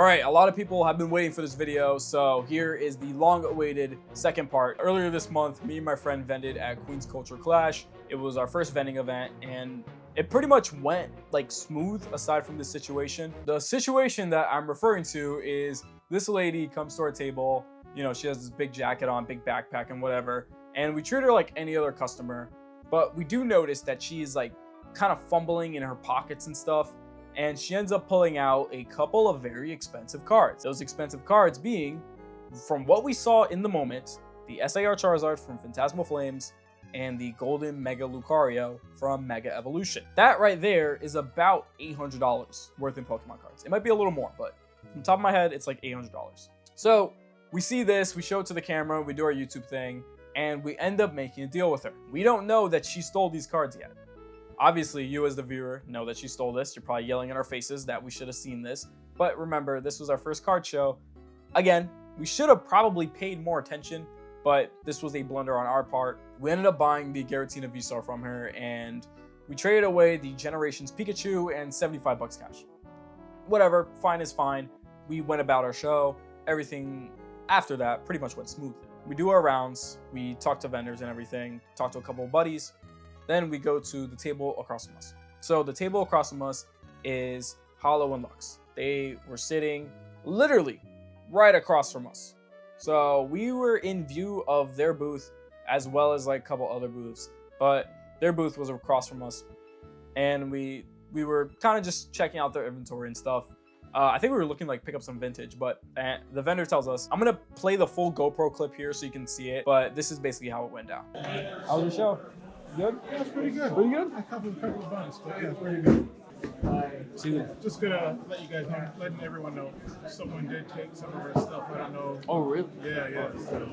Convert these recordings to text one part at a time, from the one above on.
right, a lot of people have been waiting for this video, so here is the long-awaited second part. Earlier this month, me and my friend vended at Queens Culture Clash. It was our first vending event, and it pretty much went like smooth aside from this situation. The situation that I'm referring to is this lady comes to our table. You know, she has this big jacket on, big backpack and whatever, and we treat her like any other customer, but we do notice that she is like kind of fumbling in her pockets and stuff. And she ends up pulling out a couple of very expensive cards. Those expensive cards being, from what we saw in the moment, the SAR Charizard from Phantasmal Flames and the Golden Mega Lucario from Mega Evolution. That right there is about $800 worth in Pokemon cards. It might be a little more, but from the top of my head, it's like $800. So we see this, we show it to the camera, we do our YouTube thing, and we end up making a deal with her. We don't know that she stole these cards yet. Obviously, you as the viewer know that she stole this. You're probably yelling in our faces that we should have seen this. But remember, this was our first card show. Again, we should have probably paid more attention, but this was a blunder on our part. We ended up buying the Giratina V-Star from her, and we traded away the Generations Pikachu and 75 bucks cash. Whatever, fine is fine. We went about our show. Everything after that pretty much went smoothly. We do our rounds. We talk to vendors and everything, talk to a couple of buddies. Then we go to the table across from us. So the table across from us is Hollow and Lux. They were sitting literally right across from us. So we were in view of their booth as well as like a couple other booths, but their booth was across from us. And we were kind of just checking out their inventory and stuff. I think we were looking like pick up some vintage, but the vendor tells us, I'm gonna play the full GoPro clip here so you can see it, but this is basically how it went down. How was the show? Good? Yeah, it's pretty good. Pretty good? A couple of buns, but yeah, pretty good. Just gonna let you guys know, letting everyone know, someone did take some of our stuff. I don't know. Oh, really? Yeah. So,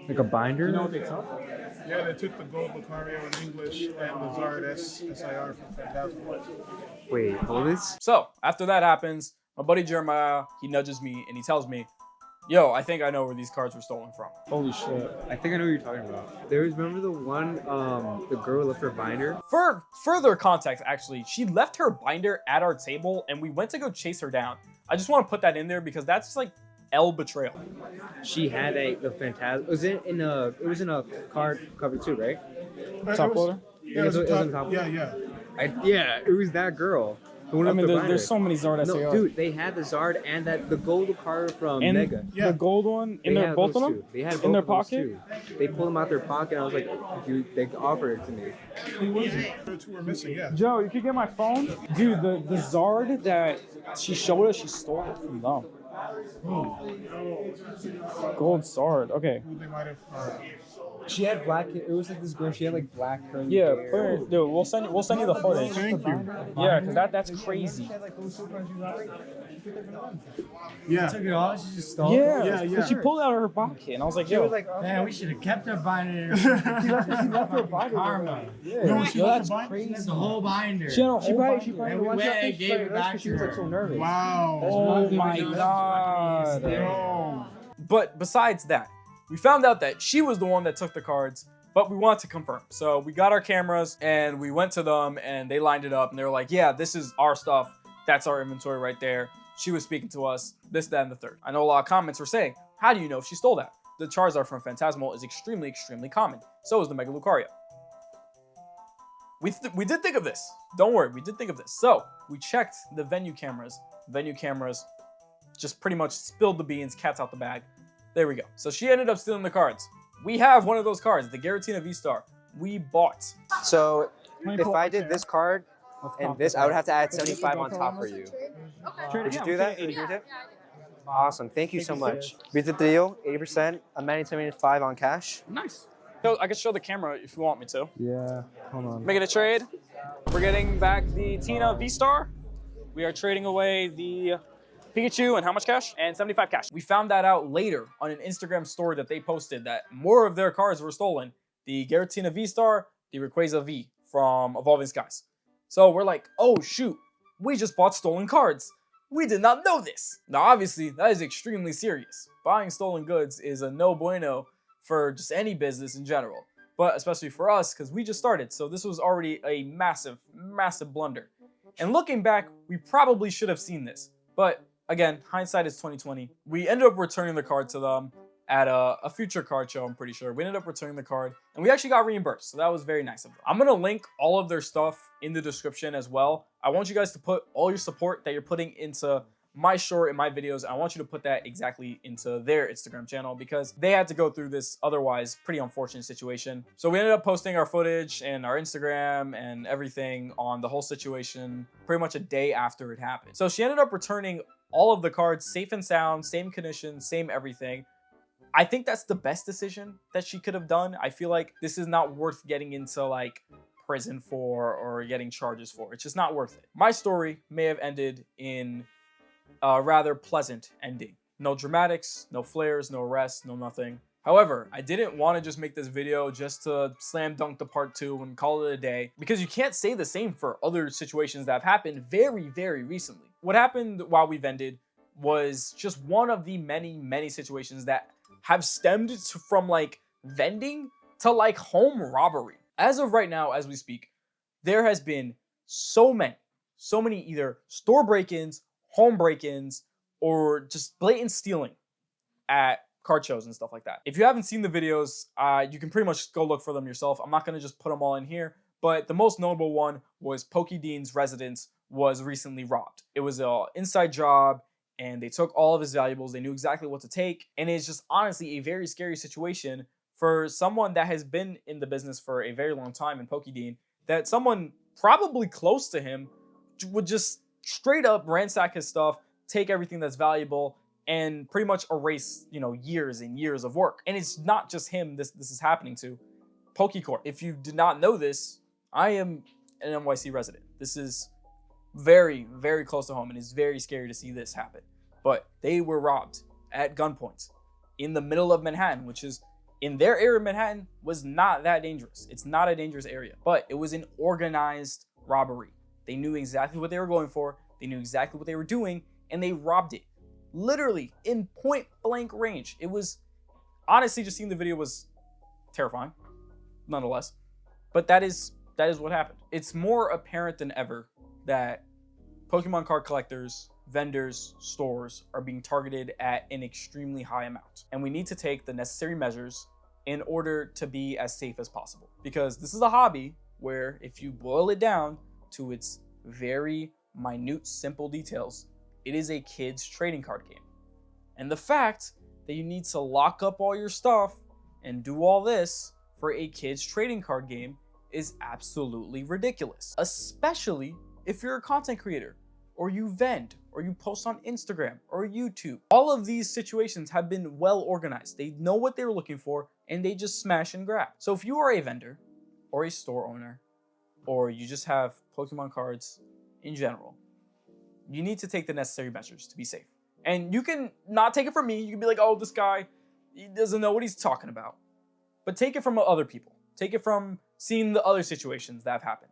Like a binder? You know what they took? yeah, they took the Gold Lucario in English and the Zard SIR from Phantasmal. Wait, hold this? So, after that happens, my buddy Jeremiah, he nudges me and he tells me, yo, I think I know where these cards were stolen from. Holy shit. I think I know what you're talking about. There was, remember the one, the girl left her binder? For further context, actually, she left her binder at our table and we went to go chase her down. I just want to put that in there because that's just like L betrayal. She had the Phantasmal. Was it in a? It was in a card cover too, right? Top loader? Yeah, it was on top. Yeah. Yeah, it was that girl. The one I with mean, the binder. there's so many Zard SAR. No, dude, they had the Zard and the gold card from and Mega. the gold one in They their had both of those them? two. They had in their both of those pocket? too. They pulled them out their pocket. And I was like, dude, they offered it to me. Who was it? The two were missing, yeah. Joe, you could get my phone? Dude, the Zard that she showed us, she stole it from them. Gold Zard, okay. Who they might have. She had black. It was like this girl. She had like black curly Yeah, hair. dude, we'll send you the footage. Thank you. Yeah, because that's crazy. Yeah. Took it all. She just stole Yeah, it. Yeah. She pulled it out of her pocket, and I was like, She yo, was like, Man, we should have kept her binder. she left her binder. Karma. No, she Yo, left that's the binder? crazy. That's the whole binder. She had a whole binder. she probably And we watched went that and thing gave straight it up back because she to was like her. so nervous. Wow. Oh my Those god. fucking Yo. But besides that, we found out that she was the one that took the cards, but we wanted to confirm. So we got our cameras and we went to them and they lined it up and they were like, yeah, this is our stuff. That's our inventory right there. She was speaking to us, this, that, and the third. I know a lot of comments were saying, how do you know she stole that? The Charizard from Phantasmal is extremely, extremely common. So is the Mega Lucario. We did think of this. Don't worry, we did think of this. So we checked the venue cameras. Venue cameras just pretty much spilled the beans, cat's out the bag. There we go. So she ended up stealing the cards. We have one of those cards, the Giratina V-Star. We bought. So if I did this card and this, I would have to add 75 on top for you. Would you do that? Awesome. Thank you so much. We did the deal, 80%. I'm managing 75 on cash. Nice. So I can show the camera if you want me to. Yeah, hold on. Making a trade. We're getting back the Tina V-Star. We are trading away the Pikachu and how much cash? And 75 cash. We found that out later on an Instagram story that they posted that more of their cards were stolen. The Giratina V-Star, the Rayquaza V from Evolving Skies. So we're like, oh shoot, we just bought stolen cards. We did not know this. Now obviously that is extremely serious. Buying stolen goods is a no bueno for just any business in general. But especially for us, because we just started. So this was already a massive, massive blunder. And looking back, we probably should have seen this. But again, hindsight is 2020. We ended up returning the card to them at a future card show, I'm pretty sure. We ended up returning the card and we actually got reimbursed. So that was very nice of them. I'm gonna link all of their stuff in the description as well. I want you guys to put all your support that you're putting into my short and my videos. I want you to put that exactly into their Instagram channel because they had to go through this otherwise pretty unfortunate situation. So we ended up posting our footage and our Instagram and everything on the whole situation pretty much a day after it happened. So she ended up returning all of the cards safe and sound, same condition, same everything. I think that's the best decision that she could have done. I feel like this is not worth getting into like prison for or getting charges for. It's just not worth it. My story may have ended in a rather pleasant ending. No dramatics, no flares, no arrests, no nothing. However, I didn't want to just make this video just to slam dunk the part 2 and call it a day because you can't say the same for other situations that have happened very, very recently. What happened while we vended was just one of the many, many situations that have stemmed from like vending to like home robbery. As of right now, as we speak, there has been so many either store break-ins, home break-ins, or just blatant stealing at card shows and stuff like that. If you haven't seen the videos, you can pretty much go look for them yourself. I'm not gonna just put them all in here, but the most notable one was Pokey Dean's residence was recently robbed. It was an inside job and they took all of his valuables. They knew exactly what to take. And it's just honestly a very scary situation for someone that has been in the business for a very long time in Pokey Dean, that someone probably close to him would just straight up ransack his stuff, take everything that's valuable, and pretty much erase, you know, years and years of work. And it's not just him this is happening to. PokeCorp. If you did not know this, I am an NYC resident. This is very, very close to home and it's very scary to see this happen. But they were robbed at gunpoint in the middle of Manhattan, which is in their area of Manhattan was not that dangerous. It's not a dangerous area, but it was an organized robbery. They knew exactly what they were going for. They knew exactly what they were doing and they robbed it. Literally in point blank range. It was honestly, just seeing the video was terrifying nonetheless, but that is what happened. It's more apparent than ever that Pokemon card collectors, vendors, stores are being targeted at an extremely high amount. And we need to take the necessary measures in order to be as safe as possible. Because this is a hobby where if you boil it down to its very minute, simple details, it is a kid's trading card game. And the fact that you need to lock up all your stuff and do all this for a kid's trading card game is absolutely ridiculous. Especially if you're a content creator, or you vend, or you post on Instagram or YouTube. All of these situations have been well organized. They know what they were looking for and they just smash and grab. So if you are a vendor or a store owner, or you just have Pokemon cards in general, you need to take the necessary measures to be safe. And you can not take it from me. You can be like, oh, this guy, he doesn't know what he's talking about. But take it from other people. Take it from seeing the other situations that have happened.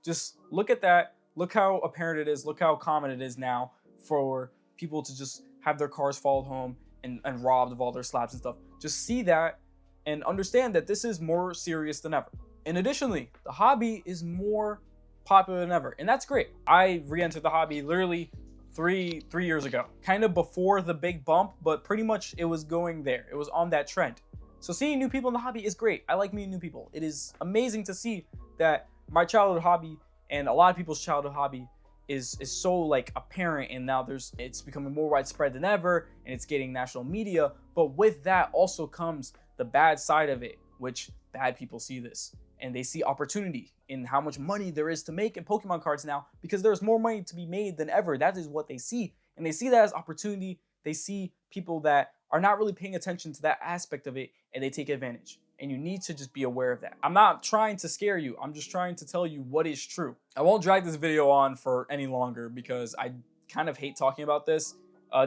Just look at that. Look how apparent it is. Look how common it is now for people to just have their cars followed home and robbed of all their slabs and stuff. Just see that and understand that this is more serious than ever. And additionally, the hobby is more popular than ever. And that's great. I re-entered the hobby literally three years ago. Kind of before the big bump, but pretty much it was going there. It was on that trend. So seeing new people in the hobby is great. I like meeting new people. It is amazing to see that my childhood hobby and a lot of people's childhood hobby is so like apparent, and now it's becoming more widespread than ever and it's getting national media. But with that also comes the bad side of it, which bad people see this and they see opportunity in how much money there is to make in Pokemon cards now, because there's more money to be made than ever. That is what they see, and they see that as opportunity. They see people that are not really paying attention to that aspect of it and they take advantage. And you need to just be aware of that. I'm not trying to scare you. I'm just trying to tell you what is true. I won't drag this video on for any longer because I kind of hate talking about this.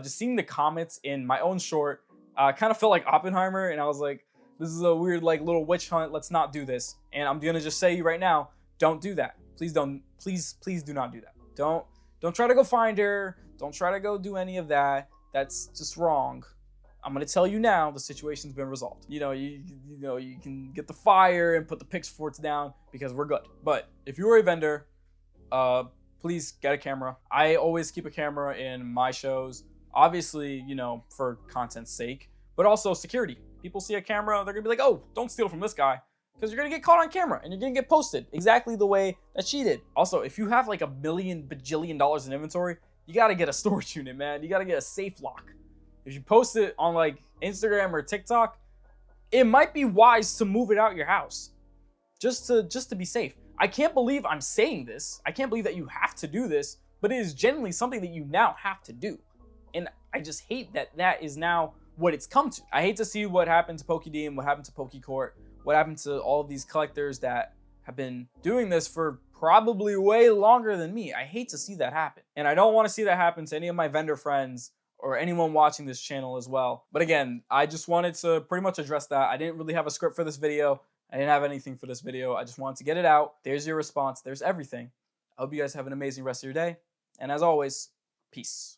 Just seeing the comments in my own short, kind of felt like Oppenheimer, and I was like, this is a weird like little witch hunt. Let's not do this. And I'm gonna just say right now, don't do that. Please don't. Please do not do that. Don't try to go find her. Don't try to go do any of that. That's just wrong. I'm gonna tell you now, the situation's been resolved. You can get the fire and put the pitchforks down because we're good. But if you are a vendor, please please get a camera. I always keep a camera in my shows, obviously, you know, for content's sake, but also security. People see a camera, they're gonna be like, oh, don't steal from this guy, because you're gonna get caught on camera and you're gonna get posted exactly the way that she did. Also, if you have like $1 million bajillion in inventory, you gotta get a storage unit, man. You gotta get a safe lock. If you post it on like Instagram or TikTok, it might be wise to move it out your house just to be safe. I can't believe I'm saying this. I can't believe that you have to do this, but it is genuinely something that you now have to do. And I just hate that that is now what it's come to. I hate to see what happened to PokeDeem, what happened to PokeCourt, what happened to all of these collectors that have been doing this for probably way longer than me. I hate to see that happen. And I don't want to see that happen to any of my vendor friends or anyone watching this channel as well. But again, I just wanted to pretty much address that. I didn't really have a script for this video. I didn't have anything for this video. I just wanted to get it out. There's your response. There's everything. I hope you guys have an amazing rest of your day. And as always, peace.